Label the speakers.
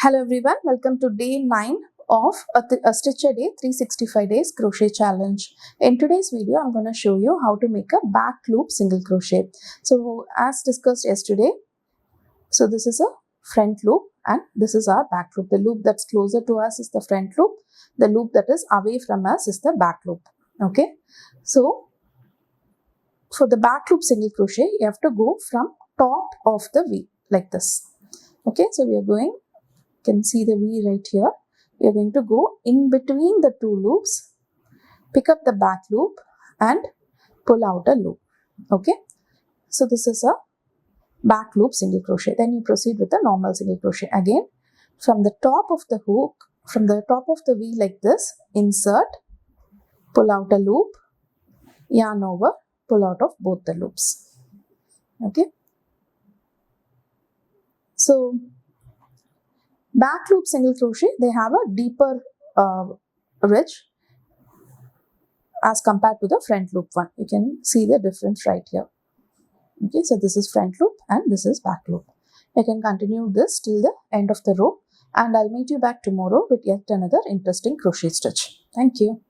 Speaker 1: Hello everyone, welcome to day 9 of a Stitch a Day 365 days crochet challenge. In today's video, I'm going to show you how to make a back loop single crochet. So as discussed yesterday, so this is a front loop and this is our back loop. The loop that's closer to us is the front loop. The loop that is away from us is the back loop. Okay. So for the back loop single crochet, you have to go from top of the V like this. Okay. So we are going, you can see the V right here. We are going to go in between the two loops, pick up the back loop and pull out a loop. Okay. So this is a back loop single crochet. Then you proceed with the normal single crochet. Again, from the top of the hook, from the top of the V like this, insert, pull out a loop, yarn over, pull out of both the loops. Okay. So back loop single crochet, they have a deeper ridge as compared to the front loop one. You can see the difference right here. Okay, so this is front loop and this is back loop. You can continue this till the end of the row and I'll meet you back tomorrow with yet another interesting crochet stitch. Thank you.